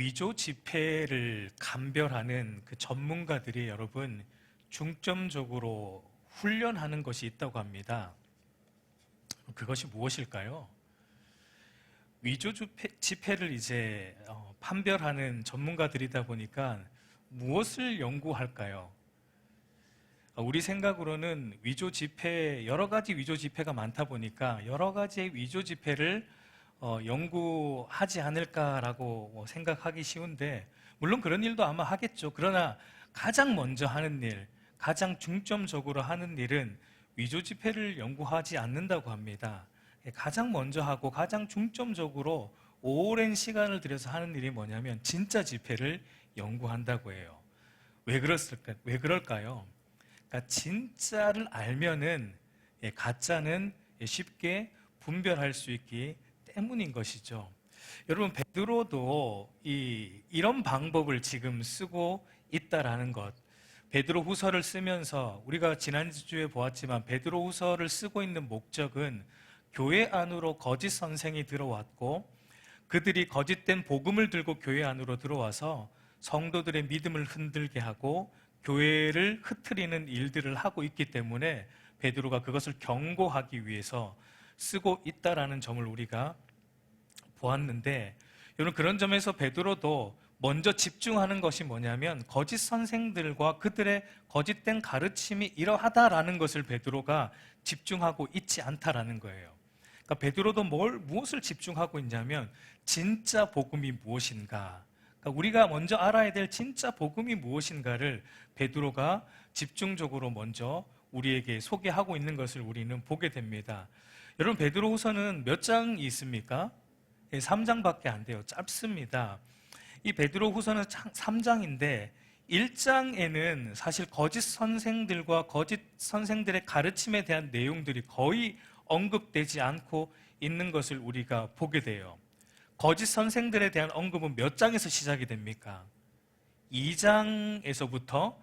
위조 지폐를 감별하는 그 전문가들이 여러분 중점적으로 훈련하는 것이 있다고 합니다. 그것이 무엇일까요? 위조 지폐를 이제 판별하는 전문가들이다 보니까 무엇을 연구할까요? 우리 생각으로는 여러 가지 위조 지폐가 많다 보니까 여러 가지의 위조 지폐를 연구하지 않을까라고 생각하기 쉬운데, 물론 그런 일도 아마 하겠죠. 그러나 가장 먼저 하는 일, 가장 중점적으로 하는 일은 위조 지폐를 연구하지 않는다고 합니다. 가장 먼저 하고 가장 중점적으로 오랜 시간을 들여서 하는 일이 뭐냐면 진짜 지폐를 연구한다고 해요. 왜 그럴까요? 그러니까 진짜를 알면은 가짜는 쉽게 분별할 수 있기 때문인 것이죠. 여러분, 베드로도 이런 방법을 지금 쓰고 있다라는 것, 베드로 후서를 쓰면서 우리가 지난주에 보았지만 베드로 후서를 쓰고 있는 목적은 교회 안으로 거짓 선생이 들어왔고 그들이 거짓된 복음을 들고 교회 안으로 들어와서 성도들의 믿음을 흔들게 하고 교회를 흐트리는 일들을 하고 있기 때문에 베드로가 그것을 경고하기 위해서 쓰고 있다라는 점을 우리가 보았는데, 여러분, 그런 점에서 베드로도 먼저 집중하는 것이 뭐냐면 거짓 선생들과 그들의 거짓된 가르침이 이러하다라는 것을 베드로가 집중하고 있지 않다라는 거예요. 그러니까 베드로도 무엇을 집중하고 있냐면 진짜 복음이 무엇인가, 그러니까 우리가 먼저 알아야 될 진짜 복음이 무엇인가를 베드로가 집중적으로 먼저 우리에게 소개하고 있는 것을 우리는 보게 됩니다. 여러분, 베드로후서는 몇 장이 있습니까? 3장밖에 안 돼요. 짧습니다. 이 베드로후서는 3장인데 1장에는 사실 거짓 선생들과 거짓 선생들의 가르침에 대한 내용들이 거의 언급되지 않고 있는 것을 우리가 보게 돼요. 거짓 선생들에 대한 언급은 몇 장에서 시작이 됩니까? 2장에서부터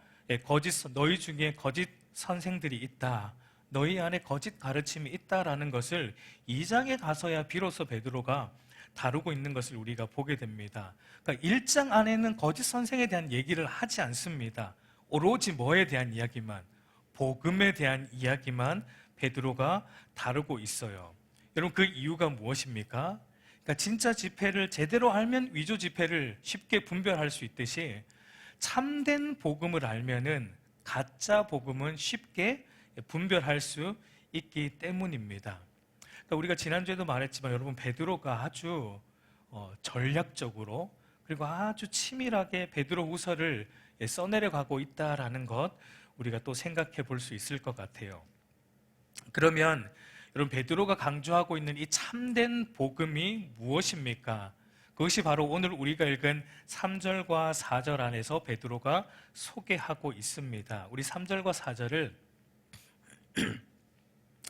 너희 중에 거짓 선생들이 있다, 너희 안에 거짓 가르침이 있다라는 것을 2장에 가서야 비로소 베드로가 다루고 있는 것을 우리가 보게 됩니다. 그러니까 1장 안에는 거짓 선생에 대한 얘기를 하지 않습니다. 오로지 뭐에 대한 이야기만, 복음에 대한 이야기만 베드로가 다루고 있어요. 여러분, 그 이유가 무엇입니까? 그러니까 진짜 지폐를 제대로 알면 위조 지폐를 쉽게 분별할 수 있듯이 참된 복음을 알면은 가짜 복음은 쉽게 분별할 수 있기 때문입니다. 그러니까 우리가 지난주에도 말했지만 여러분, 베드로가 아주 전략적으로 그리고 아주 치밀하게 베드로 후서를 써내려가고 있다라는 것, 우리가 또 생각해 볼 수 있을 것 같아요. 그러면 여러분, 베드로가 강조하고 있는 이 참된 복음이 무엇입니까? 그것이 바로 오늘 우리가 읽은 3절과 4절 안에서 베드로가 소개하고 있습니다. 우리 3절과 4절을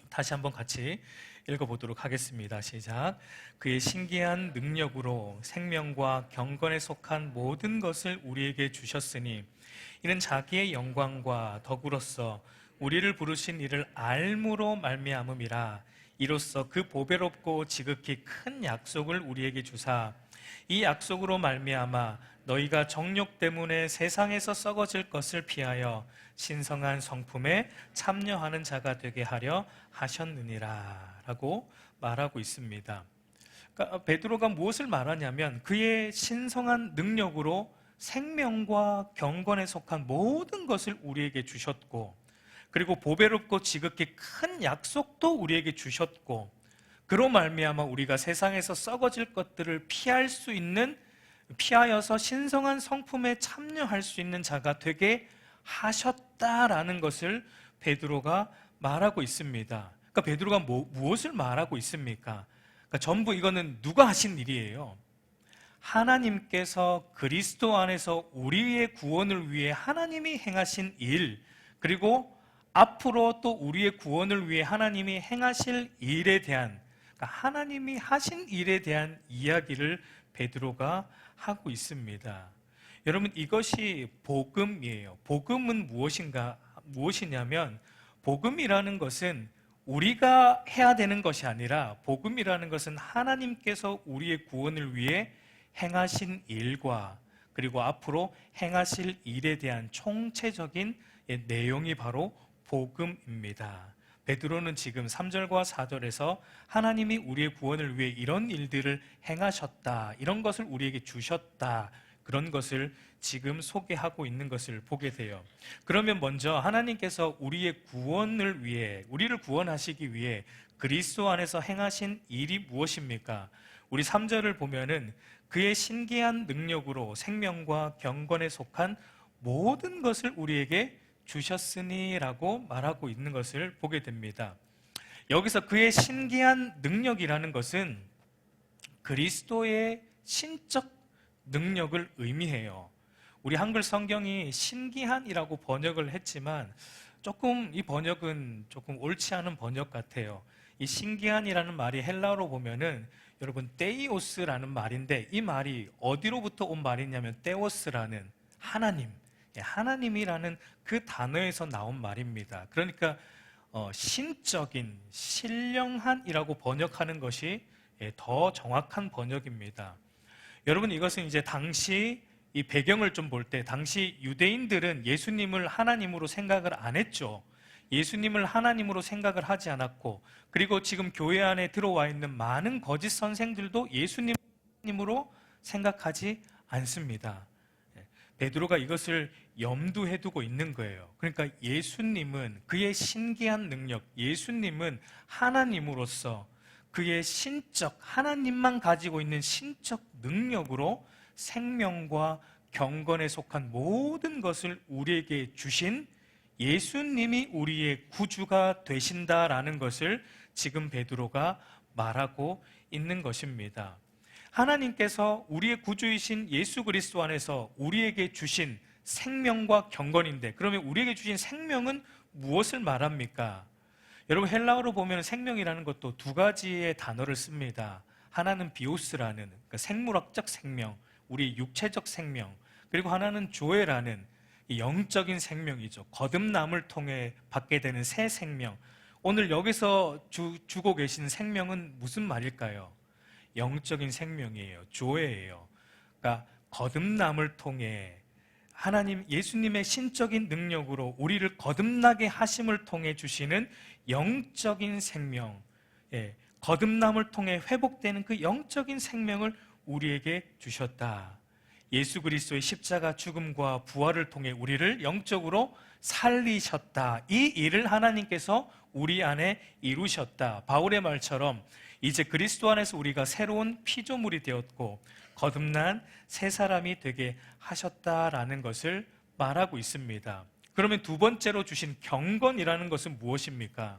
다시 한번 같이 읽어보도록 하겠습니다. 시작. 그의 신기한 능력으로 생명과 경건에 속한 모든 것을 우리에게 주셨으니 이는 자기의 영광과 덕으로서 우리를 부르신 이를 알므로 말미암음이라. 이로써 그 보배롭고 지극히 큰 약속을 우리에게 주사 이 약속으로 말미암아 너희가 정욕 때문에 세상에서 썩어질 것을 피하여 신성한 성품에 참여하는 자가 되게 하려 하셨느니라 라고 말하고 있습니다. 그러니까 베드로가 무엇을 말하냐면 그의 신성한 능력으로 생명과 경건에 속한 모든 것을 우리에게 주셨고, 그리고 보배롭고 지극히 큰 약속도 우리에게 주셨고, 그로 말미암아 우리가 세상에서 썩어질 것들을 피하여서 신성한 성품에 참여할 수 있는 자가 되게 하셨다라는 것을 베드로가 말하고 있습니다. 그러니까 베드로가 무엇을 말하고 있습니까? 그러니까 전부 이거는 누가 하신 일이에요? 하나님께서 그리스도 안에서 우리의 구원을 위해 하나님이 행하신 일, 그리고 앞으로 또 우리의 구원을 위해 하나님이 행하실 일에 대한, 그러니까 하나님이 하신 일에 대한 이야기를 베드로가 하고 있습니다. 여러분, 이것이 복음이에요. 복음은 무엇이냐면 복음이라는 것은 우리가 해야 되는 것이 아니라 복음이라는 것은 하나님께서 우리의 구원을 위해 행하신 일과 그리고 앞으로 행하실 일에 대한 총체적인 내용이 바로 복음입니다. 베드로는 지금 3절과 4절에서 하나님이 우리의 구원을 위해 이런 일들을 행하셨다, 이런 것을 우리에게 주셨다, 그런 것을 지금 소개하고 있는 것을 보게 돼요. 그러면 먼저 하나님께서 우리의 구원을 위해, 우리를 구원하시기 위해 그리스도 안에서 행하신 일이 무엇입니까? 우리 3절을 보면은 그의 신기한 능력으로 생명과 경건에 속한 모든 것을 우리에게 주셨으니라고 말하고 있는 것을 보게 됩니다. 여기서 그의 신기한 능력이라는 것은 그리스도의 신적 능력을 의미해요. 우리 한글 성경이 신기한이라고 번역을 했지만 조금 이 번역은 조금 옳지 않은 번역 같아요. 이 신기한이라는 말이 헬라어로 보면은 여러분 데이오스라는 말인데, 이 말이 어디로부터 온 말이냐면 데오스라는 하나님, 하나님이라는 그 단어에서 나온 말입니다. 그러니까 신적인, 신령한이라고 번역하는 것이 더 정확한 번역입니다. 여러분, 이것은 이제 당시 이 배경을 좀 볼 때, 당시 유대인들은 예수님을 하나님으로 생각을 안 했죠. 예수님을 하나님으로 생각을 하지 않았고, 그리고 지금 교회 안에 들어와 있는 많은 거짓 선생들도 예수님으로 생각하지 않습니다. 베드로가 이것을 염두에 두고 있는 거예요. 그러니까 예수님은, 그의 신기한 능력, 예수님은 하나님으로서 그의 신적, 하나님만 가지고 있는 신적 능력으로 생명과 경건에 속한 모든 것을 우리에게 주신 예수님이 우리의 구주가 되신다라는 것을 지금 베드로가 말하고 있는 것입니다. 하나님께서 우리의 구주이신 예수 그리스도 안에서 우리에게 주신 생명과 경건인데, 그러면 우리에게 주신 생명은 무엇을 말합니까? 여러분, 헬라어로 보면 생명이라는 것도 두 가지의 단어를 씁니다. 하나는 비오스라는, 그러니까 생물학적 생명, 우리 육체적 생명, 그리고 하나는 조에라는 영적인 생명이죠. 거듭남을 통해 받게 되는 새 생명. 오늘 여기서 주고 계신 생명은 무슨 말일까요? 영적인 생명이에요. 조예예요. 그러니까 거듭남을 통해 하나님, 예수님의 신적인 능력으로 우리를 거듭나게 하심을 통해 주시는 영적인 생명, 거듭남을 통해 회복되는 그 영적인 생명을 우리에게 주셨다. 예수 그리스도의 십자가 죽음과 부활을 통해 우리를 영적으로 살리셨다. 이 일을 하나님께서 우리 안에 이루셨다. 바울의 말처럼 이제 그리스도 안에서 우리가 새로운 피조물이 되었고 거듭난 새 사람이 되게 하셨다라는 것을 말하고 있습니다. 그러면 두 번째로 주신 경건이라는 것은 무엇입니까?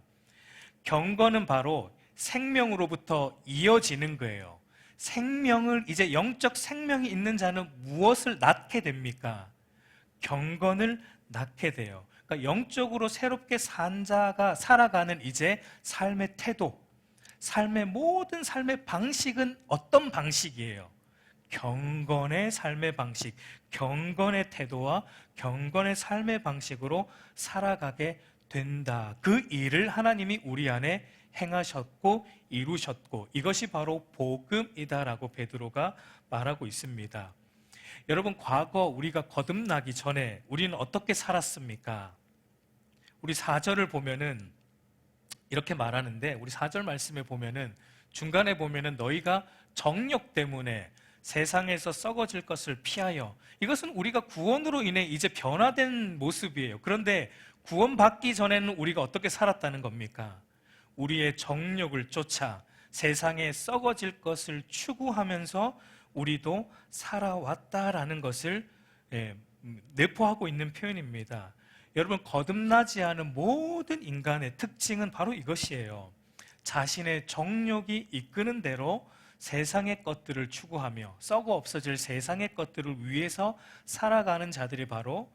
경건은 바로 생명으로부터 이어지는 거예요. 생명을, 이제 영적 생명이 있는 자는 무엇을 낳게 됩니까? 경건을 낳게 돼요. 그러니까 영적으로 새롭게 산 자가 살아가는 이제 삶의 태도, 삶의 모든 삶의 방식은 어떤 방식이에요? 경건의 삶의 방식, 경건의 태도와 경건의 삶의 방식으로 살아가게 된다. 그 일을 하나님이 우리 안에 행하셨고 이루셨고, 이것이 바로 복음이다라고 베드로가 말하고 있습니다. 여러분, 과거 우리가 거듭나기 전에 우리는 어떻게 살았습니까? 우리 4절을 보면은 이렇게 말하는데, 우리 4절 말씀에 보면은 중간에 보면은 너희가 정욕 때문에 세상에서 썩어질 것을 피하여, 이것은 우리가 구원으로 인해 이제 변화된 모습이에요. 그런데 구원받기 전에는 우리가 어떻게 살았다는 겁니까? 우리의 정욕을 쫓아 세상에 썩어질 것을 추구하면서 우리도 살아왔다라는 것을 내포하고 있는 표현입니다. 여러분, 거듭나지 않은 모든 인간의 특징은 바로 이것이에요. 자신의 정욕이 이끄는 대로 세상의 것들을 추구하며 썩어 없어질 세상의 것들을 위해서 살아가는 자들이 바로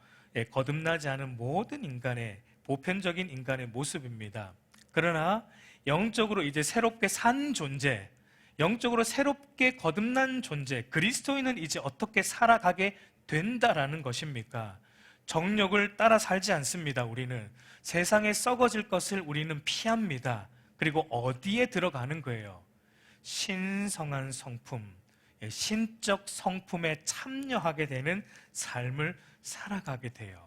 거듭나지 않은 모든 인간의, 보편적인 인간의 모습입니다. 그러나 영적으로 이제 새롭게 산 존재, 영적으로 새롭게 거듭난 존재, 그리스도인은 이제 어떻게 살아가게 된다라는 것입니까? 정욕을 따라 살지 않습니다. 우리는 세상에 썩어질 것을 우리는 피합니다. 그리고 어디에 들어가는 거예요? 신성한 성품, 신적 성품에 참여하게 되는 삶을 살아가게 돼요.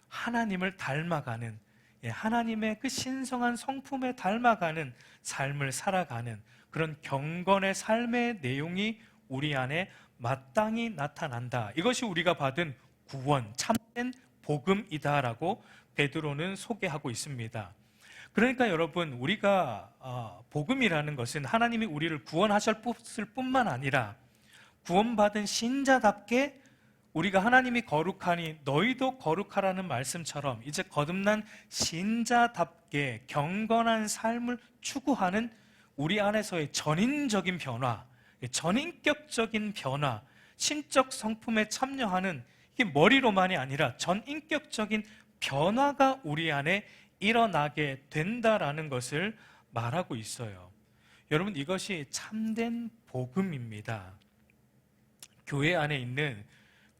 하나님을 닮아가는, 하나님의 그 신성한 성품에 닮아가는 삶을 살아가는 그런 경건의 삶의 내용이 우리 안에 마땅히 나타난다. 이것이 우리가 받은 구원, 참된 복음이다라고 베드로는 소개하고 있습니다. 그러니까 여러분, 우리가 복음이라는 것은 하나님이 우리를 구원하셨을 뿐만 아니라 구원받은 신자답게 우리가 하나님이 거룩하니 너희도 거룩하라는 말씀처럼 이제 거듭난 신자답게 경건한 삶을 추구하는 우리 안에서의 전인적인 변화, 전인격적인 변화, 신적 성품에 참여하는, 이게 머리로만이 아니라 전인격적인 변화가 우리 안에 일어나게 된다라는 것을 말하고 있어요. 여러분, 이것이 참된 복음입니다. 교회 안에 있는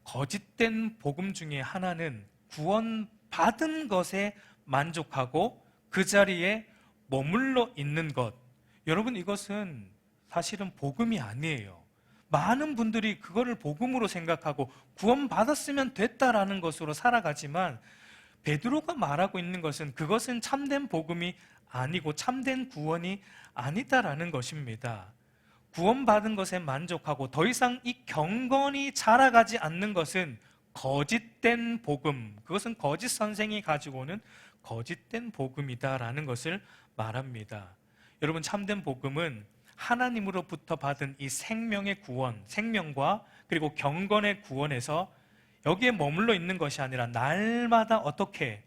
거짓된 복음 중에 하나는 구원받은 것에 만족하고 그 자리에 머물러 있는 것. 여러분, 이것은 사실은 복음이 아니에요. 많은 분들이 그거를 복음으로 생각하고 구원받았으면 됐다라는 것으로 살아가지만, 베드로가 말하고 있는 것은 그것은 참된 복음이 아니고 참된 구원이 아니다라는 것입니다. 구원받은 것에 만족하고 더 이상 이 경건이 자라가지 않는 것은 거짓된 복음, 그것은 거짓 선생이 가지고 오는 거짓된 복음이다라는 것을 말합니다. 여러분, 참된 복음은 하나님으로부터 받은 이 생명의 구원, 생명과 그리고 경건의 구원에서 여기에 머물러 있는 것이 아니라 날마다 어떻게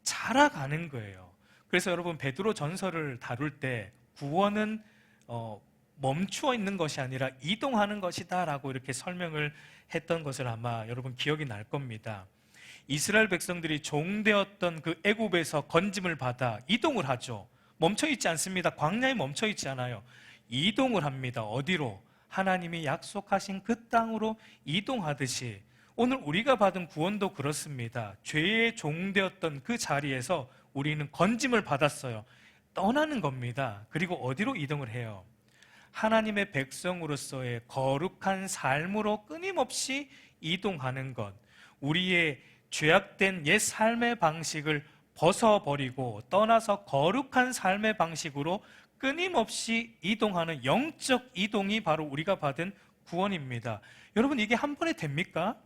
자라가는 거예요. 그래서 여러분, 베드로 전서를 다룰 때 구원은 멈추어 있는 것이 아니라 이동하는 것이다 라고 이렇게 설명을 했던 것을 아마 여러분 기억이 날 겁니다. 이스라엘 백성들이 종되었던 그 애굽에서 건짐을 받아 이동을 하죠. 멈춰 있지 않습니다. 광야에 멈춰 있지 않아요. 이동을 합니다. 어디로? 하나님이 약속하신 그 땅으로 이동하듯이 오늘 우리가 받은 구원도 그렇습니다. 죄의 종되었던 그 자리에서 우리는 건짐을 받았어요. 떠나는 겁니다. 그리고 어디로 이동을 해요? 하나님의 백성으로서의 거룩한 삶으로 끊임없이 이동하는 것, 우리의 죄악된 옛 삶의 방식을 벗어버리고 떠나서 거룩한 삶의 방식으로 끊임없이 이동하는 영적 이동이 바로 우리가 받은 구원입니다. 여러분, 이게 한 번에 됩니까?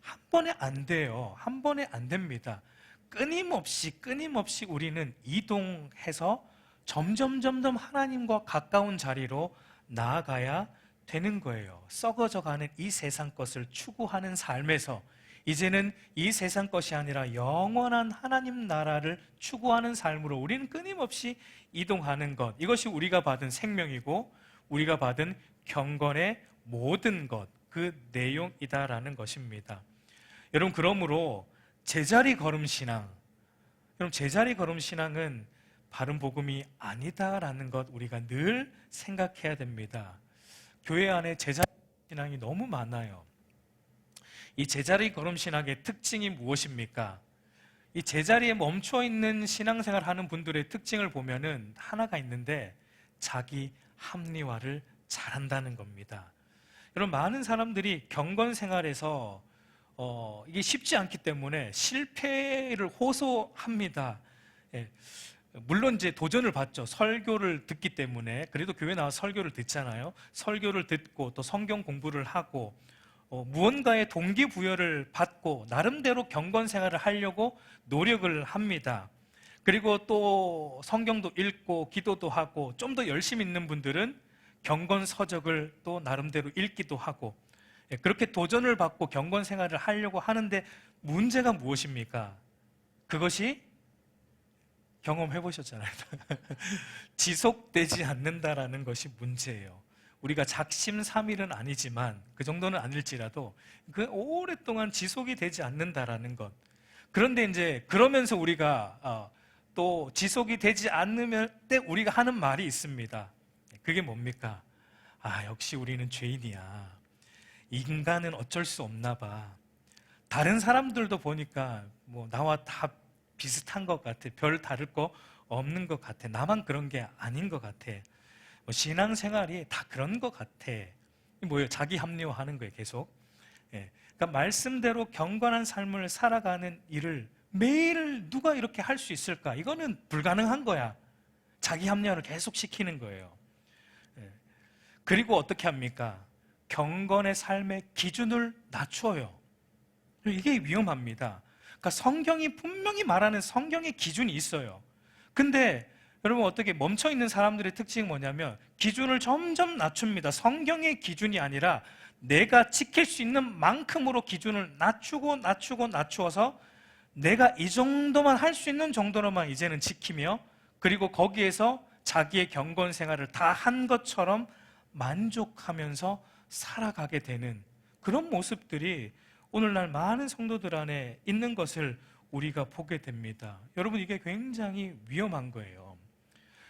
한 번에 안 돼요. 한 번에 안 됩니다. 끊임없이 우리는 이동해서 점점 하나님과 가까운 자리로 나아가야 되는 거예요. 썩어져가는 이 세상 것을 추구하는 삶에서 이제는 이 세상 것이 아니라 영원한 하나님 나라를 추구하는 삶으로 우리는 끊임없이 이동하는 것, 이것이 우리가 받은 생명이고 우리가 받은 경건의 모든 것, 그 내용이다라는 것입니다. 여러분, 그러므로 제자리 걸음 신앙, 여러분, 제자리 걸음 신앙은 바른 복음이 아니다라는 것 우리가 늘 생각해야 됩니다. 교회 안에 제자리 신앙이 너무 많아요. 이 제자리 걸음 신앙의 특징이 무엇입니까? 이 제자리에 멈춰 있는 신앙생활 하는 분들의 특징을 보면은 하나가 있는데, 자기 합리화를 잘한다는 겁니다. 여러분, 많은 사람들이 경건 생활에서 이게 쉽지 않기 때문에 실패를 호소합니다. 예. 물론 이제 도전을 받죠. 설교를 듣기 때문에. 그래도 교회 나와서 설교를 듣잖아요. 설교를 듣고 또 성경 공부를 하고 무언가의 동기부여를 받고 나름대로 경건 생활을 하려고 노력을 합니다. 그리고 또 성경도 읽고 기도도 하고 좀 더 열심히 있는 분들은 경건 서적을 또 나름대로 읽기도 하고, 그렇게 도전을 받고 경건 생활을 하려고 하는데 문제가 무엇입니까? 그것이 경험해 보셨잖아요. 지속되지 않는다라는 것이 문제예요. 우리가 작심삼일은 아니지만 그 정도는 아닐지라도 그 오랫동안 지속이 되지 않는다라는 것. 그런데 이제 그러면서 우리가 또 지속이 되지 않는 때 우리가 하는 말이 있습니다. 그게 뭡니까? 역시 우리는 죄인이야. 인간은 어쩔 수 없나 봐. 다른 사람들도 보니까 뭐 나와 다 비슷한 것 같아. 별 다를 거 없는 것 같아. 나만 그런 게 아닌 것 같아. 신앙생활이 다 그런 것 같아. 뭐예요? 자기 합리화하는 거예요, 계속. 예. 그러니까 말씀대로 경건한 삶을 살아가는 일을 매일 누가 이렇게 할 수 있을까? 이거는 불가능한 거야. 자기 합리화를 계속 시키는 거예요. 예. 그리고 어떻게 합니까? 경건의 삶의 기준을 낮춰요. 이게 위험합니다. 그러니까 성경이 분명히 말하는 성경의 기준이 있어요. 근데 여러분, 어떻게 멈춰있는 사람들의 특징이 뭐냐면 기준을 점점 낮춥니다. 성경의 기준이 아니라 내가 지킬 수 있는 만큼으로 기준을 낮추어서 내가 이 정도만 할 수 있는 정도로만 이제는 지키며, 그리고 거기에서 자기의 경건 생활을 다 한 것처럼 만족하면서 살아가게 되는 그런 모습들이 오늘날 많은 성도들 안에 있는 것을 우리가 보게 됩니다. 여러분, 이게 굉장히 위험한 거예요.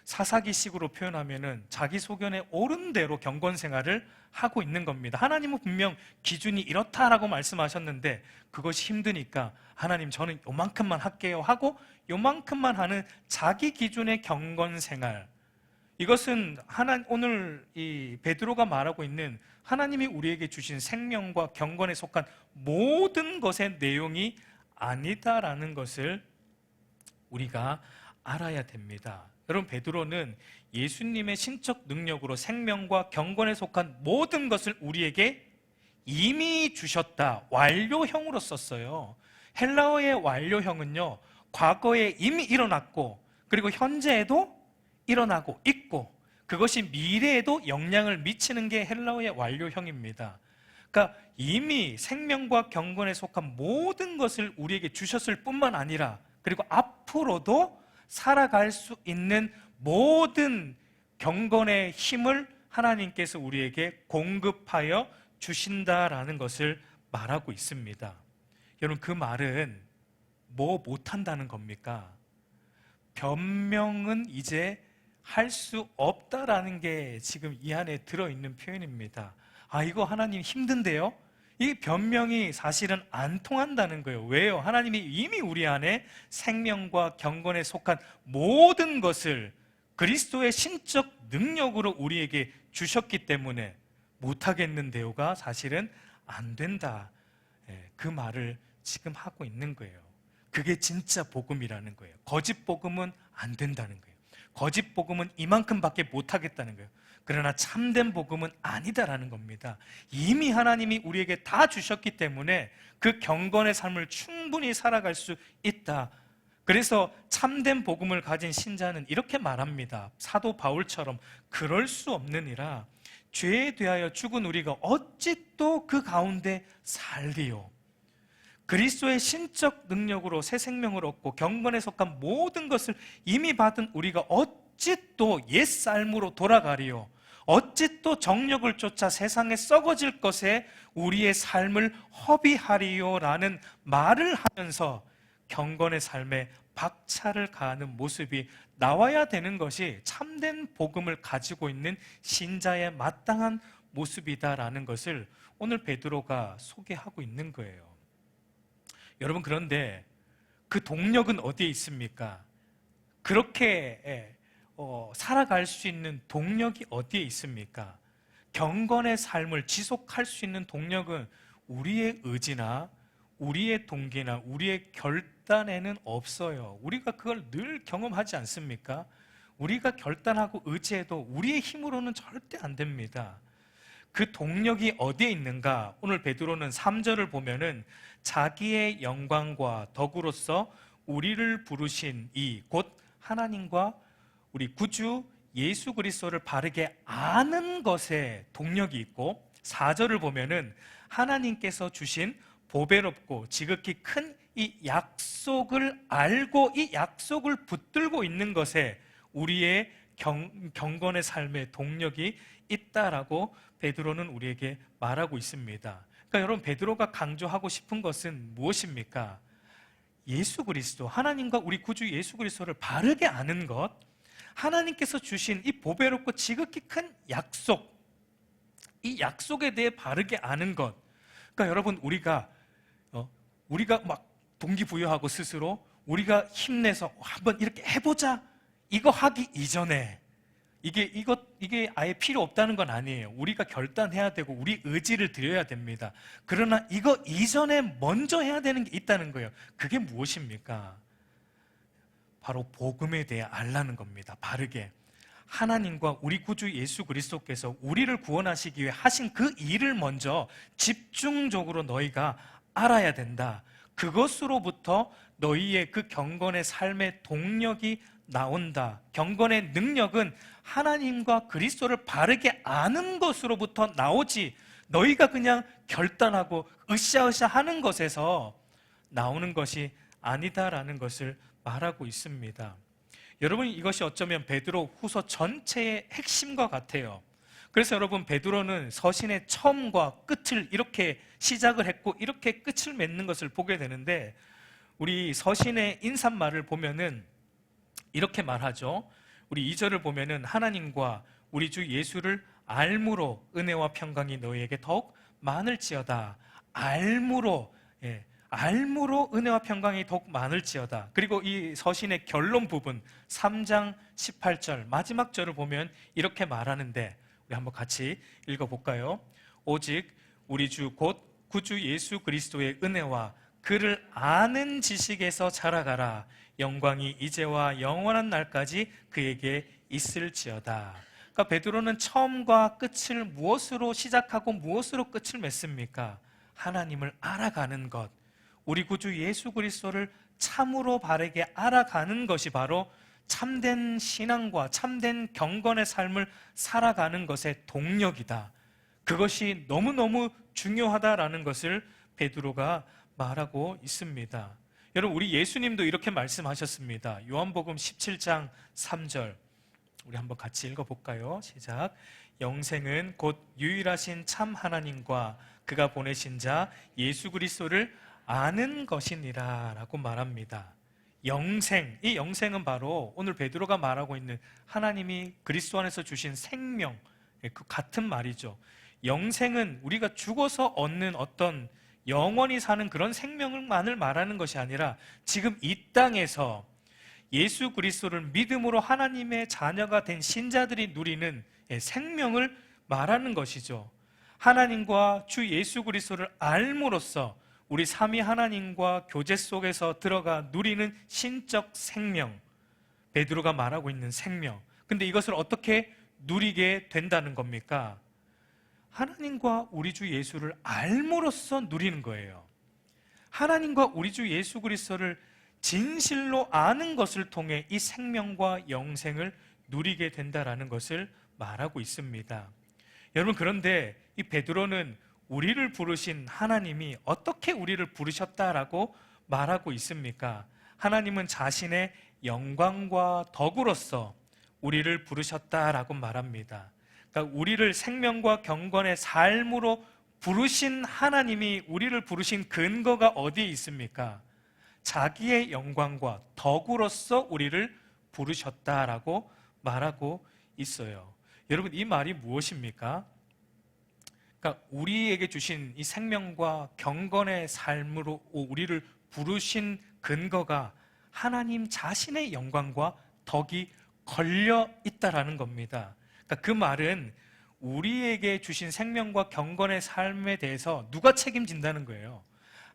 사사기식으로 표현하면은 자기 소견에 옳은 대로 경건 생활을 하고 있는 겁니다. 하나님은 분명 기준이 이렇다라고 말씀하셨는데 그것이 힘드니까 하나님, 저는 요만큼만 할게요 하고 요만큼만 하는 자기 기준의 경건 생활, 이것은 오늘 이 베드로가 말하고 있는 하나님이 우리에게 주신 생명과 경건에 속한 모든 것의 내용이 아니다라는 것을 우리가 알아야 됩니다. 여러분, 베드로는 예수님의 신적 능력으로 생명과 경건에 속한 모든 것을 우리에게 이미 주셨다, 완료형으로 썼어요. 헬라어의 완료형은요, 과거에 이미 일어났고 그리고 현재에도 일어나고 있고 그것이 미래에도 영향을 미치는 게 헬라어의 완료형입니다. 그러니까 이미 생명과 경건에 속한 모든 것을 우리에게 주셨을 뿐만 아니라 그리고 앞으로도 살아갈 수 있는 모든 경건의 힘을 하나님께서 우리에게 공급하여 주신다라는 것을 말하고 있습니다. 여러분, 그 말은 뭐 못한다는 겁니까? 변명은 이제 할 수 없다라는 게 지금 이 안에 들어있는 표현입니다. 아, 이거 하나님 힘든데요? 이 변명이 사실은 안 통한다는 거예요. 왜요? 하나님이 이미 우리 안에 생명과 경건에 속한 모든 것을 그리스도의 신적 능력으로 우리에게 주셨기 때문에 못하겠는데요가 사실은 안 된다. 그 말을 지금 하고 있는 거예요. 그게 진짜 복음이라는 거예요. 거짓 복음은 안 된다는 거예요. 거짓 복음은 이만큼밖에 못하겠다는 거예요. 그러나 참된 복음은 아니다라는 겁니다. 이미 하나님이 우리에게 다 주셨기 때문에 그 경건의 삶을 충분히 살아갈 수 있다. 그래서 참된 복음을 가진 신자는 이렇게 말합니다. 사도 바울처럼 그럴 수 없느니라. 죄에 대하여 죽은 우리가 어찌 또 그 가운데 살리요. 그리스도의 신적 능력으로 새 생명을 얻고 경건에 속한 모든 것을 이미 받은 우리가 어찌 또 옛삶으로 돌아가리요. 어찌 또 정력을 쫓아 세상에 썩어질 것에 우리의 삶을 허비하리요 라는 말을 하면서 경건의 삶에 박차를 가하는 모습이 나와야 되는 것이 참된 복음을 가지고 있는 신자의 마땅한 모습이다라는 것을 오늘 베드로가 소개하고 있는 거예요. 여러분, 그런데 그 동력은 어디에 있습니까? 그렇게 살아갈 수 있는 동력이 어디에 있습니까? 경건의 삶을 지속할 수 있는 동력은 우리의 의지나 우리의 동기나 우리의 결단에는 없어요. 우리가 그걸 늘 경험하지 않습니까? 우리가 결단하고 의지해도 우리의 힘으로는 절대 안 됩니다. 그 동력이 어디에 있는가? 오늘 베드로는 3절을 보면은 자기의 영광과 덕으로서 우리를 부르신 이 곧 하나님과 우리 구주 예수 그리스도를 바르게 아는 것에 동력이 있고, 4절을 보면은 하나님께서 주신 보배롭고 지극히 큰 이 약속을 알고 이 약속을 붙들고 있는 것에 우리의 경건의 삶의 동력이 있다라고 베드로는 우리에게 말하고 있습니다. 그러니까 여러분, 베드로가 강조하고 싶은 것은 무엇입니까? 예수 그리스도, 하나님과 우리 구주 예수 그리스도를 바르게 아는 것, 하나님께서 주신 이 보배롭고 지극히 큰 약속, 이 약속에 대해 바르게 아는 것. 그러니까 여러분, 우리가 막 동기부여하고 스스로 우리가 힘내서 한번 이렇게 해보자, 이거 하기 이전에 이게 아예 필요 없다는 건 아니에요. 우리가 결단해야 되고 우리 의지를 드려야 됩니다. 그러나 이거 이전에 먼저 해야 되는 게 있다는 거예요. 그게 무엇입니까? 바로 복음에 대해 알라는 겁니다. 바르게. 하나님과 우리 구주 예수 그리스도께서 우리를 구원하시기 위해 하신 그 일을 먼저 집중적으로 너희가 알아야 된다. 그것으로부터 너희의 그 경건의 삶의 동력이 나온다. 경건의 능력은 하나님과 그리스도를 바르게 아는 것으로부터 나오지, 너희가 그냥 결단하고 으쌰으쌰 하는 것에서 나오는 것이 아니다라는 것을 말하고 있습니다. 여러분, 이것이 어쩌면 베드로 후서 전체의 핵심과 같아요. 그래서 여러분, 베드로는 서신의 처음과 끝을 이렇게 시작을 했고 이렇게 끝을 맺는 것을 보게 되는데, 우리 서신의 인사말을 보면은 이렇게 말하죠. 우리 2절을 보면은 하나님과 우리 주 예수를 알므로 은혜와 평강이 너희에게 더욱 많을지어다. 알므로, 알므로 은혜와 평강이 더욱 많을지어다. 그리고 이 서신의 결론 부분 3장 18절 마지막 절을 보면 이렇게 말하는데, 우리 한번 같이 읽어볼까요? 오직 우리 주 곧 구주 예수 그리스도의 은혜와 그를 아는 지식에서 자라가라. 영광이 이제와 영원한 날까지 그에게 있을지어다. 그러니까 베드로는 처음과 끝을 무엇으로 시작하고 무엇으로 끝을 맺습니까? 하나님을 알아가는 것, 우리 구주 예수 그리스도를 참으로 바르게 알아가는 것이 바로 참된 신앙과 참된 경건의 삶을 살아가는 것의 동력이다. 그것이 너무너무 중요하다라는 것을 베드로가 말하고 있습니다. 여러분, 우리 예수님도 이렇게 말씀하셨습니다. 요한복음 17장 3절 우리 한번 같이 읽어볼까요? 시작. 영생은 곧 유일하신 참 하나님과 그가 보내신 자 예수 그리스도를 아는 것이니라 라고 말합니다. 영생, 이 영생은 바로 오늘 베드로가 말하고 있는 하나님이 그리스도 안에서 주신 생명, 그 같은 말이죠. 영생은 우리가 죽어서 얻는 어떤 영원히 사는 그런 생명만을 말하는 것이 아니라 지금 이 땅에서 예수 그리스도를 믿음으로 하나님의 자녀가 된 신자들이 누리는 생명을 말하는 것이죠. 하나님과 주 예수 그리스도를 알므로써 우리 삼위 하나님과 교제 속에서 들어가 누리는 신적 생명, 베드로가 말하고 있는 생명. 근데 이것을 어떻게 누리게 된다는 겁니까? 하나님과 우리 주 예수를 알므로써 누리는 거예요. 하나님과 우리 주 예수 그리스도를 진실로 아는 것을 통해 이 생명과 영생을 누리게 된다라는 것을 말하고 있습니다. 여러분, 그런데 이 베드로는 우리를 부르신 하나님이 어떻게 우리를 부르셨다라고 말하고 있습니까? 하나님은 자신의 영광과 덕으로서 우리를 부르셨다라고 말합니다. 그러니까 우리를 생명과 경건의 삶으로 부르신 하나님이 우리를 부르신 근거가 어디에 있습니까? 자기의 영광과 덕으로서 우리를 부르셨다라고 말하고 있어요. 여러분, 이 말이 무엇입니까? 그러니까 우리에게 주신 이 생명과 경건의 삶으로 우리를 부르신 근거가 하나님 자신의 영광과 덕이 걸려 있다라는 겁니다. 그러니까 그 말은 우리에게 주신 생명과 경건의 삶에 대해서 누가 책임진다는 거예요?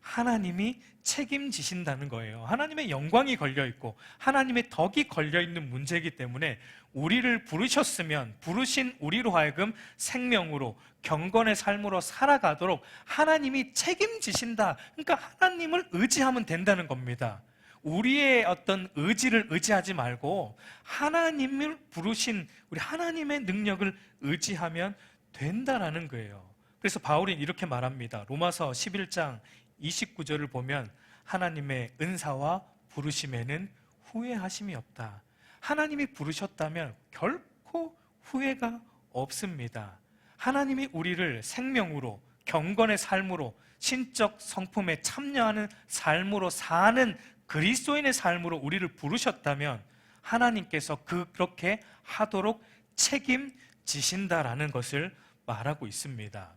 하나님이 책임지신다는 거예요. 하나님의 영광이 걸려있고 하나님의 덕이 걸려있는 문제이기 때문에 우리를 부르셨으면 부르신 우리로 하여금 생명으로 경건의 삶으로 살아가도록 하나님이 책임지신다. 그러니까 하나님을 의지하면 된다는 겁니다. 우리의 어떤 의지를 의지하지 말고 하나님을 부르신 우리 하나님의 능력을 의지하면 된다라는 거예요. 그래서 바울이 이렇게 말합니다. 로마서 11장 29절을 보면 하나님의 은사와 부르심에는 후회하심이 없다. 하나님이 부르셨다면 결코 후회가 없습니다. 하나님이 우리를 생명으로 경건의 삶으로 신적 성품에 참여하는 삶으로 사는 그리스도인의 삶으로 우리를 부르셨다면 하나님께서 그렇게 하도록 책임지신다라는 것을 말하고 있습니다.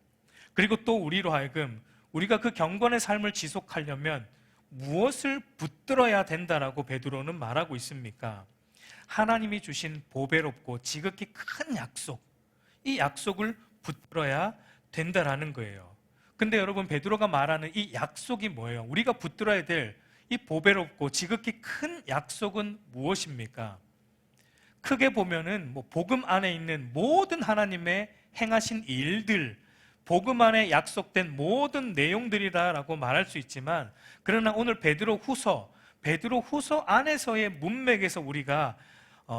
그리고 또 우리로 하여금 우리가 그 경건의 삶을 지속하려면 무엇을 붙들어야 된다라고 베드로는 말하고 있습니까? 하나님이 주신 보배롭고 지극히 큰 약속, 이 약속을 붙들어야 된다라는 거예요. 근데 여러분, 베드로가 말하는 이 약속이 뭐예요? 우리가 붙들어야 될 이 보배롭고 지극히 큰 약속은 무엇입니까? 크게 보면은 복음 안에 있는 모든 하나님의 행하신 일들, 복음 안에 약속된 모든 내용들이라고 말할 수 있지만, 그러나 오늘 베드로 후서 안에서의 문맥에서 우리가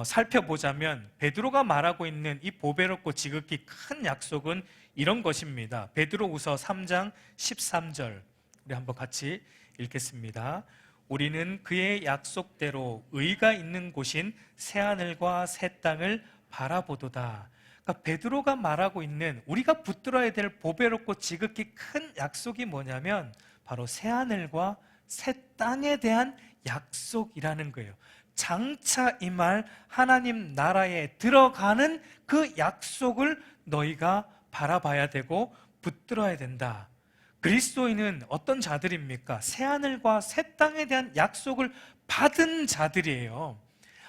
살펴보자면 베드로가 말하고 있는 이 보배롭고 지극히 큰 약속은 이런 것입니다. 베드로후서 3장 13절 우리 한번 같이 읽겠습니다. 우리는 그의 약속대로 의가 있는 곳인 새하늘과 새 땅을 바라보도다. 그러니까 베드로가 말하고 있는 우리가 붙들어야 될 보배롭고 지극히 큰 약속이 뭐냐면 바로 새하늘과 새 땅에 대한 약속이라는 거예요. 장차 임할 하나님 나라에 들어가는 그 약속을 너희가 바라봐야 되고 붙들어야 된다. 그리스도인은 어떤 자들입니까? 새하늘과 새 땅에 대한 약속을 받은 자들이에요.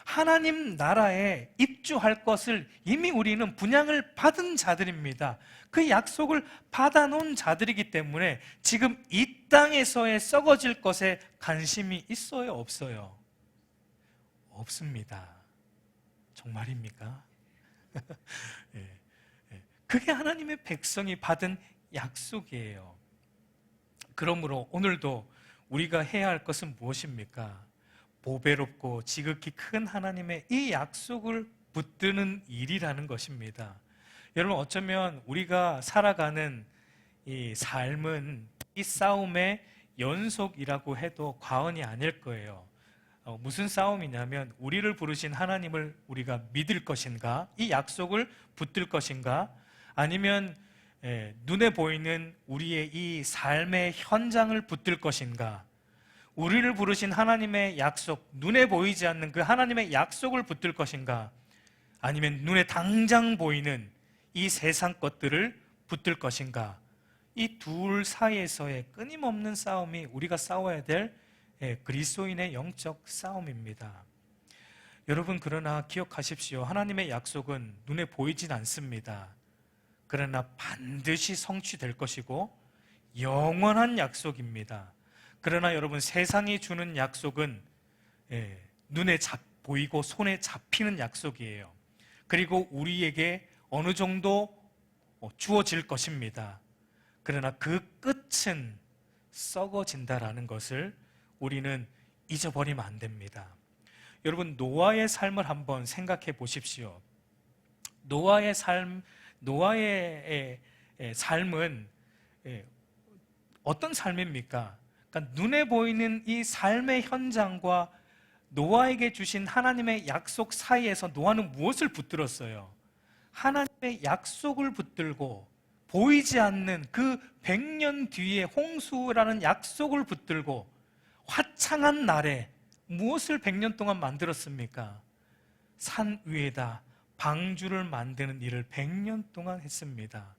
하나님 나라에 입주할 것을 이미 우리는 분양을 받은 자들입니다. 그 약속을 받아놓은 자들이기 때문에 지금 이 땅에서의 썩어질 것에 관심이 있어요? 없어요? 없습니다. 정말입니까? 그게 하나님의 백성이 받은 약속이에요. 그러므로 오늘도 우리가 해야 할 것은 무엇입니까? 보배롭고 지극히 큰 하나님의 이 약속을 붙드는 일이라는 것입니다. 여러분, 어쩌면 우리가 살아가는 이 삶은 이 싸움의 연속이라고 해도 과언이 아닐 거예요. 무슨 싸움이냐면 우리를 부르신 하나님을 우리가 믿을 것인가, 이 약속을 붙들 것인가, 아니면 눈에 보이는 우리의 이 삶의 현장을 붙들 것인가, 우리를 부르신 하나님의 약속, 눈에 보이지 않는 그 하나님의 약속을 붙들 것인가, 아니면 눈에 당장 보이는 이 세상 것들을 붙들 것인가, 이 둘 사이에서의 끊임없는 싸움이 우리가 싸워야 될 그리스도인의 영적 싸움입니다. 여러분, 그러나 기억하십시오. 하나님의 약속은 눈에 보이진 않습니다. 그러나 반드시 성취될 것이고 영원한 약속입니다. 그러나 여러분, 세상이 주는 약속은 눈에 보이고 손에 잡히는 약속이에요. 그리고 우리에게 어느 정도 주어질 것입니다. 그러나 그 끝은 썩어진다라는 것을 우리는 잊어버리면 안 됩니다. 여러분, 노아의 삶을 한번 생각해 보십시오. 노아의 삶은 어떤 삶입니까? 그러니까 눈에 보이는 이 삶의 현장과 노아에게 주신 하나님의 약속 사이에서 노아는 무엇을 붙들었어요? 하나님의 약속을 붙들고 보이지 않는 그 100년 뒤에 홍수라는 약속을 붙들고 화창한 날에 무엇을 100년 동안 만들었습니까? 산 위에다 방주를 만드는 일을 100년 동안 했습니다.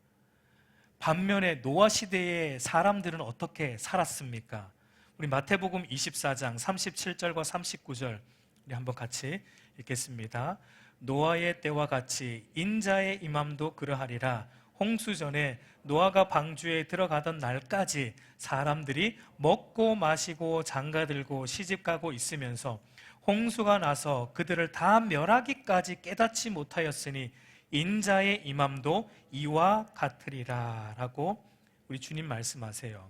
반면에 노아 시대의 사람들은 어떻게 살았습니까? 우리 마태복음 24장 37절과 39절 우리 한번 같이 읽겠습니다. 노아의 때와 같이 인자의 임함도 그러하리라. 홍수 전에 노아가 방주에 들어가던 날까지 사람들이 먹고 마시고 장가들고 시집가고 있으면서 홍수가 나서 그들을 다 멸하기까지 깨닫지 못하였으니 인자의 임함도 이와 같으리라 라고 우리 주님 말씀하세요.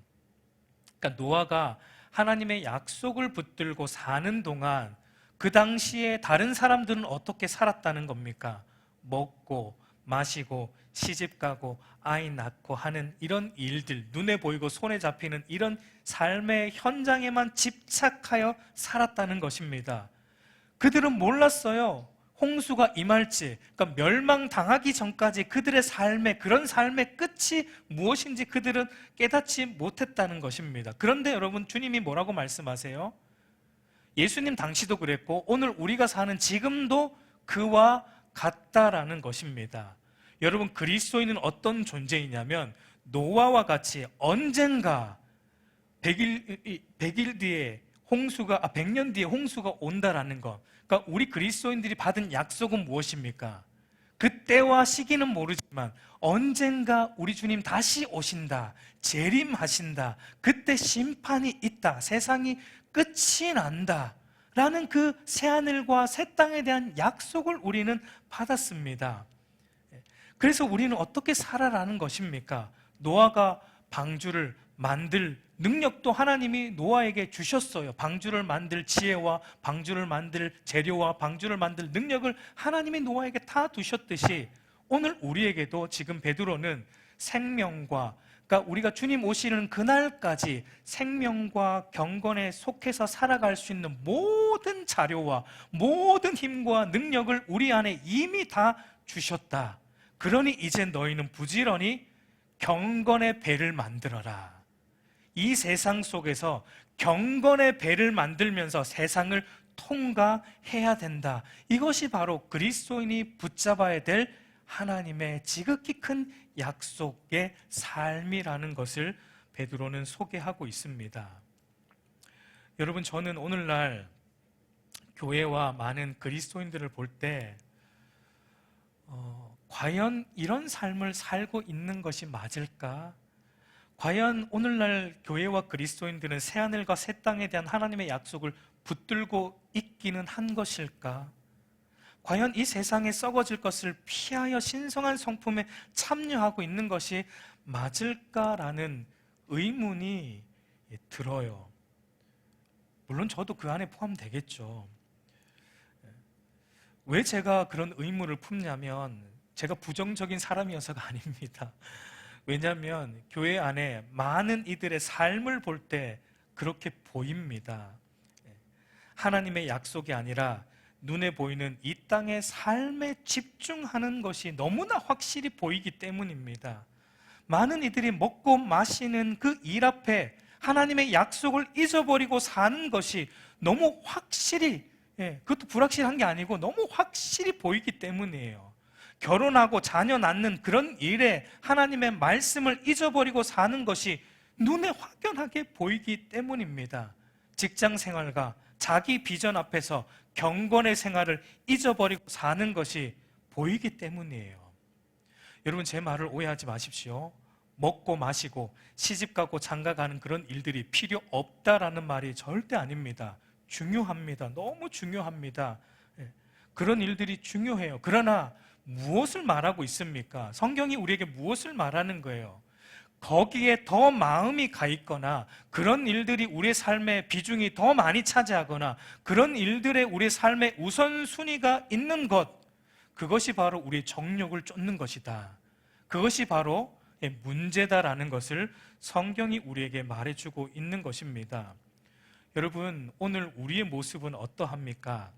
그러니까 노아가 하나님의 약속을 붙들고 사는 동안 그 당시에 다른 사람들은 어떻게 살았다는 겁니까? 먹고 마시고 시집가고 아이 낳고 하는 이런 일들, 눈에 보이고 손에 잡히는 이런 삶의 현장에만 집착하여 살았다는 것입니다. 그들은 몰랐어요. 홍수가 임할지, 그러니까 멸망당하기 전까지 그들의 그런 삶의 끝이 무엇인지 그들은 깨닫지 못했다는 것입니다. 그런데 여러분, 주님이 뭐라고 말씀하세요? 예수님 당시도 그랬고 오늘 우리가 사는 지금도 그와 같다라는 것입니다. 여러분, 그리스도인은 어떤 존재이냐면 노아와 같이 언젠가 100년 뒤에 홍수가 온다라는 것, 그러니까 우리 그리스도인들이 받은 약속은 무엇입니까? 그 때와 시기는 모르지만 언젠가 우리 주님 다시 오신다, 재림하신다, 그때 심판이 있다, 세상이 끝이 난다 라는 그 새하늘과 새 땅에 대한 약속을 우리는 받았습니다. 그래서 우리는 어떻게 살아라는 것입니까? 노아가 방주를 만들 능력도 하나님이 노아에게 주셨어요. 방주를 만들 지혜와 방주를 만들 재료와 방주를 만들 능력을 하나님이 노아에게 다 두셨듯이 오늘 우리에게도 지금 베드로는 생명과, 그러니까 우리가 주님 오시는 그날까지 생명과 경건에 속해서 살아갈 수 있는 모든 자료와 모든 힘과 능력을 우리 안에 이미 다 주셨다. 그러니 이제 너희는 부지런히 경건의 배를 만들어라. 이 세상 속에서 경건의 배를 만들면서 세상을 통과해야 된다. 이것이 바로 그리스도인이 붙잡아야 될 하나님의 지극히 큰 약속의 삶이라는 것을 베드로는 소개하고 있습니다. 여러분, 저는 오늘날 교회와 많은 그리스도인들을 볼 때 과연 이런 삶을 살고 있는 것이 맞을까? 과연 오늘날 교회와 그리스도인들은 새하늘과 새 땅에 대한 하나님의 약속을 붙들고 있기는 한 것일까? 과연 이 세상에 썩어질 것을 피하여 신성한 성품에 참여하고 있는 것이 맞을까라는 의문이 들어요. 물론 저도 그 안에 포함되겠죠. 왜 제가 그런 의문을 품냐면 제가 부정적인 사람이어서가 아닙니다. 왜냐하면 교회 안에 많은 이들의 삶을 볼 때 그렇게 보입니다. 하나님의 약속이 아니라 눈에 보이는 이 땅의 삶에 집중하는 것이 너무나 확실히 보이기 때문입니다. 많은 이들이 먹고 마시는 그 일 앞에 하나님의 약속을 잊어버리고 사는 것이 너무 확실히, 그것도 불확실한 게 아니고 너무 확실히 보이기 때문이에요. 결혼하고 자녀 낳는 그런 일에 하나님의 말씀을 잊어버리고 사는 것이 눈에 확연하게 보이기 때문입니다. 직장 생활과 자기 비전 앞에서 경건의 생활을 잊어버리고 사는 것이 보이기 때문이에요. 여러분, 제 말을 오해하지 마십시오. 먹고 마시고 시집가고 장가가는 그런 일들이 필요 없다라는 말이 절대 아닙니다. 중요합니다. 너무 중요합니다. 그런 일들이 중요해요. 그러나 무엇을 말하고 있습니까? 성경이 우리에게 무엇을 말하는 거예요? 거기에 더 마음이 가 있거나 그런 일들이 우리의 삶의 비중이 더 많이 차지하거나 그런 일들에 우리의 삶의 우선순위가 있는 것, 그것이 바로 우리의 정욕을 쫓는 것이다. 그것이 바로 문제다라는 것을 성경이 우리에게 말해주고 있는 것입니다. 여러분, 오늘 우리의 모습은 어떠합니까?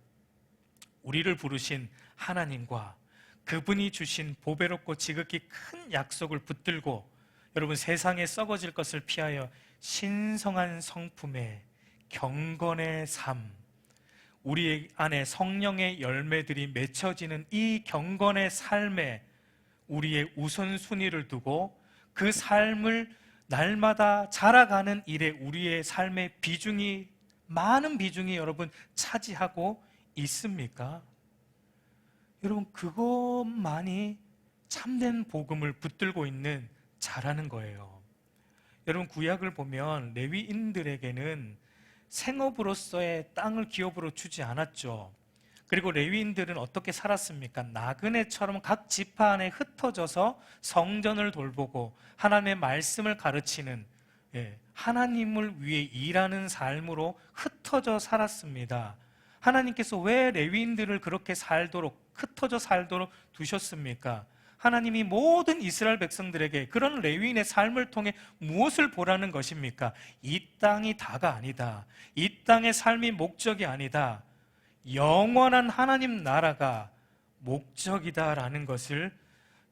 우리를 부르신 하나님과 그분이 주신 보배롭고 지극히 큰 약속을 붙들고 여러분, 세상에 썩어질 것을 피하여 신성한 성품의 경건의 삶, 우리 안에 성령의 열매들이 맺혀지는 이 경건의 삶에 우리의 우선순위를 두고 그 삶을 날마다 자라가는 일에 우리의 삶의 비중이, 많은 비중이 여러분 차지하고 있습니까? 여러분, 그것만이 참된 복음을 붙들고 있는 자라는 거예요. 여러분, 구약을 보면 레위인들에게는 생업으로서의 땅을 기업으로 주지 않았죠. 그리고 레위인들은 어떻게 살았습니까? 나그네처럼 각 지파 안에 흩어져서 성전을 돌보고 하나님의 말씀을 가르치는, 하나님을 위해 일하는 삶으로 흩어져 살았습니다. 하나님께서 왜 레위인들을 그렇게 살도록, 흩어져 살도록 두셨습니까? 하나님이 모든 이스라엘 백성들에게 그런 레위인의 삶을 통해 무엇을 보라는 것입니까? 이 땅이 다가 아니다. 이 땅의 삶이 목적이 아니다. 영원한 하나님 나라가 목적이다라는 것을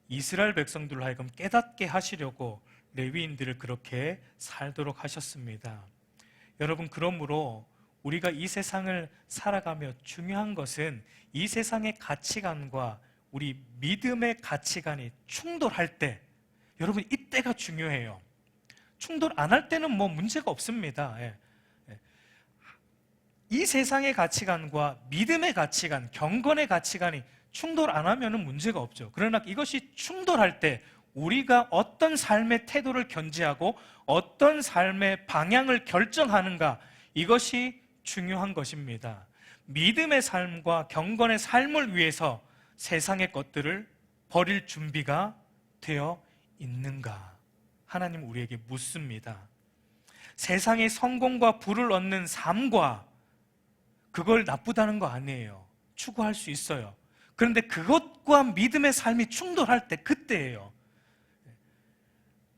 이스라엘 백성들로 하여금 깨닫게 하시려고 레위인들을 그렇게 살도록 하셨습니다. 여러분, 그러므로 우리가 이 세상을 살아가며 중요한 것은 이 세상의 가치관과 우리 믿음의 가치관이 충돌할 때, 여러분, 이때가 중요해요. 충돌 안 할 때는 뭐 문제가 없습니다. 이 세상의 가치관과 믿음의 가치관, 경건의 가치관이 충돌 안 하면 문제가 없죠. 그러나 이것이 충돌할 때 우리가 어떤 삶의 태도를 견지하고 어떤 삶의 방향을 결정하는가, 이것이 중요한 것입니다. 믿음의 삶과 경건의 삶을 위해서 세상의 것들을 버릴 준비가 되어 있는가? 하나님 우리에게 묻습니다. 세상의 성공과 부를 얻는 삶과 그걸 나쁘다는 거 아니에요. 추구할 수 있어요. 그런데 그것과 믿음의 삶이 충돌할 때 그때예요.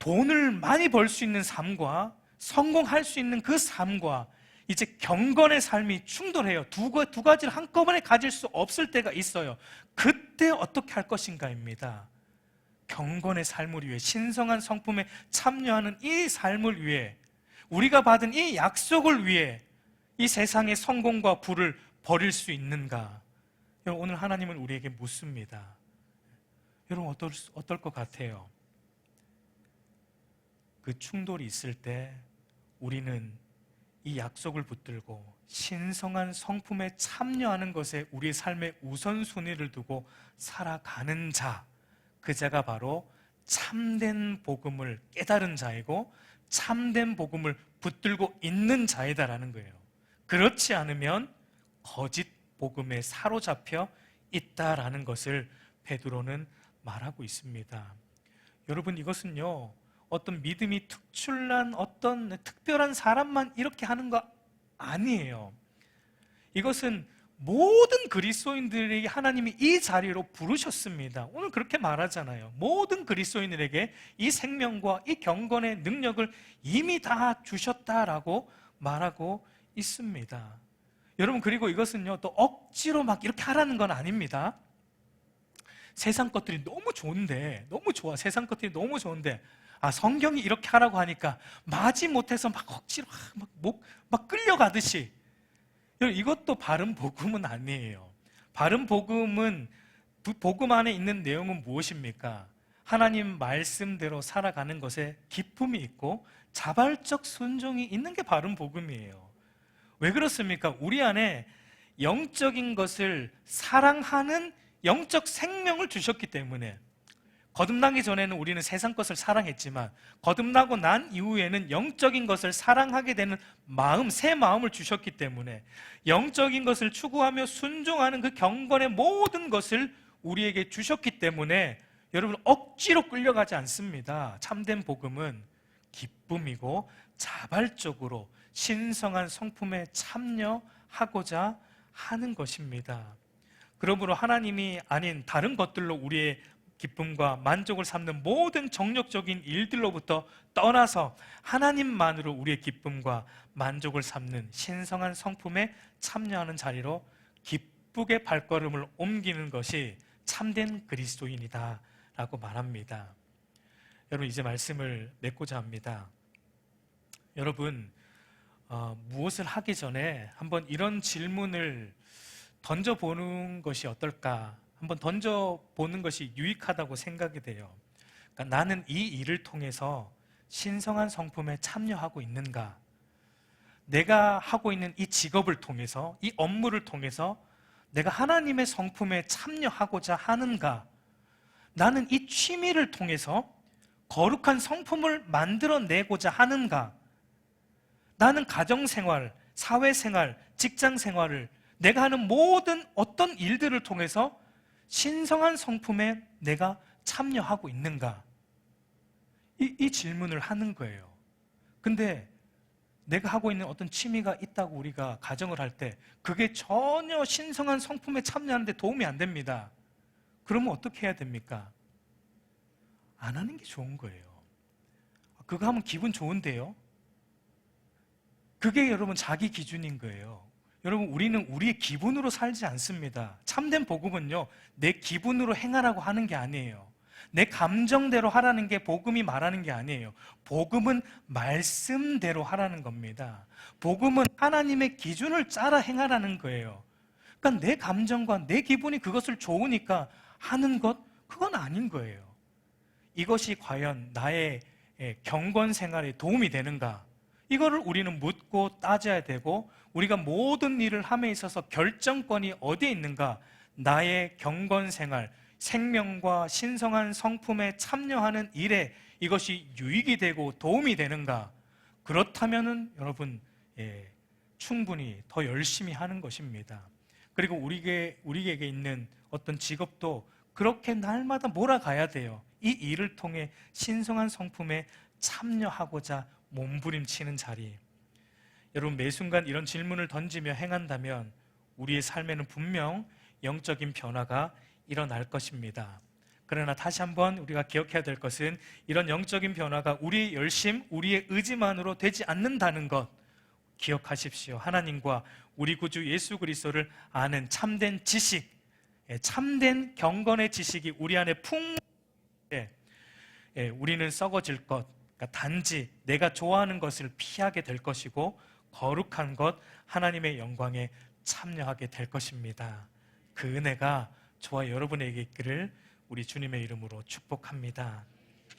돈을 많이 벌 수 있는 삶과 성공할 수 있는 그 삶과 이제 경건의 삶이 충돌해요. 두 가지를 한꺼번에 가질 수 없을 때가 있어요. 그때 어떻게 할 것인가입니다. 경건의 삶을 위해, 신성한 성품에 참여하는 이 삶을 위해, 우리가 받은 이 약속을 위해 이 세상의 성공과 부를 버릴 수 있는가? 여러분, 오늘 하나님은 우리에게 묻습니다. 여러분, 어떨 것 같아요? 그 충돌이 있을 때 우리는 이 약속을 붙들고 신성한 성품에 참여하는 것에 우리의 삶의 우선순위를 두고 살아가는 자, 그 자가 바로 참된 복음을 깨달은 자이고 참된 복음을 붙들고 있는 자이다라는 거예요. 그렇지 않으면 거짓 복음에 사로잡혀 있다라는 것을 베드로는 말하고 있습니다. 여러분, 이것은요, 어떤 믿음이 특출난 어떤 특별한 사람만 이렇게 하는 거 아니에요. 이것은 모든 그리스도인들에게 하나님이 이 자리로 부르셨습니다. 오늘 그렇게 말하잖아요. 모든 그리스도인들에게 이 생명과 이 경건의 능력을 이미 다 주셨다라고 말하고 있습니다. 여러분, 그리고 이것은요, 또 억지로 막 이렇게 하라는 건 아닙니다. 세상 것들이 너무 좋은데, 너무 좋아. 세상 것들이 너무 좋은데, 성경이 이렇게 하라고 하니까 마지 못해서 막 억지로 막 끌려가듯이. 이것도 바른 복음은 아니에요. 바른 복음은, 복음 안에 있는 내용은 무엇입니까? 하나님 말씀대로 살아가는 것에 기쁨이 있고 자발적 순종이 있는 게 바른 복음이에요. 왜 그렇습니까? 우리 안에 영적인 것을 사랑하는 영적 생명을 주셨기 때문에. 거듭나기 전에는 우리는 세상 것을 사랑했지만 거듭나고 난 이후에는 영적인 것을 사랑하게 되는 마음, 새 마음을 주셨기 때문에 영적인 것을 추구하며 순종하는 그 경건의 모든 것을 우리에게 주셨기 때문에 여러분, 억지로 끌려가지 않습니다. 참된 복음은 기쁨이고 자발적으로 신성한 성품에 참여하고자 하는 것입니다. 그러므로 하나님이 아닌 다른 것들로 우리의 기쁨과 만족을 삼는 모든 정욕적인 일들로부터 떠나서 하나님만으로 우리의 기쁨과 만족을 삼는 신성한 성품에 참여하는 자리로 기쁘게 발걸음을 옮기는 것이 참된 그리스도인이다 라고 말합니다. 여러분, 이제 말씀을 맺고자 합니다. 여러분, 무엇을 하기 전에 한번 이런 질문을 던져보는 것이 어떨까? 한번 던져보는 것이 유익하다고 생각이 돼요. 그러니까 나는 이 일을 통해서 신성한 성품에 참여하고 있는가? 내가 하고 있는 이 직업을 통해서, 이 업무를 통해서 내가 하나님의 성품에 참여하고자 하는가? 나는 이 취미를 통해서 거룩한 성품을 만들어내고자 하는가? 나는 가정생활, 사회생활, 직장생활을 내가 하는 모든 어떤 일들을 통해서 신성한 성품에 내가 참여하고 있는가? 이 질문을 하는 거예요. 근데 내가 하고 있는 어떤 취미가 있다고 우리가 가정을 할 때 그게 전혀 신성한 성품에 참여하는 데 도움이 안 됩니다. 그러면 어떻게 해야 됩니까? 안 하는 게 좋은 거예요. 그거 하면 기분 좋은데요? 그게 여러분 자기 기준인 거예요. 여러분, 우리는 우리의 기분으로 살지 않습니다. 참된 복음은요, 내 기분으로 행하라고 하는 게 아니에요. 내 감정대로 하라는 게 복음이 말하는 게 아니에요. 복음은 말씀대로 하라는 겁니다. 복음은 하나님의 기준을 따라 행하라는 거예요. 그러니까 내 감정과 내 기분이 그것을 좋으니까 하는 것, 그건 아닌 거예요. 이것이 과연 나의 경건 생활에 도움이 되는가? 이거를 우리는 묻고 따져야 되고, 우리가 모든 일을 함에 있어서 결정권이 어디에 있는가? 나의 경건 생활, 생명과 신성한 성품에 참여하는 일에 이것이 유익이 되고 도움이 되는가? 그렇다면은 여러분, 충분히 더 열심히 하는 것입니다. 그리고 우리에게 있는 어떤 직업도 그렇게 날마다 몰아가야 돼요. 이 일을 통해 신성한 성품에 참여하고자 몸부림치는 자리. 여러분, 매 순간 이런 질문을 던지며 행한다면 우리의 삶에는 분명 영적인 변화가 일어날 것입니다. 그러나 다시 한번 우리가 기억해야 될 것은, 이런 영적인 변화가 우리의 열심, 우리의 의지만으로 되지 않는다는 것 기억하십시오. 하나님과 우리 구주 예수 그리스도를 아는 참된 지식, 참된 경건의 지식이 우리 안에 풍부해 우리는 썩어질 것, 그러니까 단지 내가 좋아하는 것을 피하게 될 것이고, 거룩한 것, 하나님의 영광에 참여하게 될 것입니다. 그 은혜가 저와 여러분에게 있기를 우리 주님의 이름으로 축복합니다.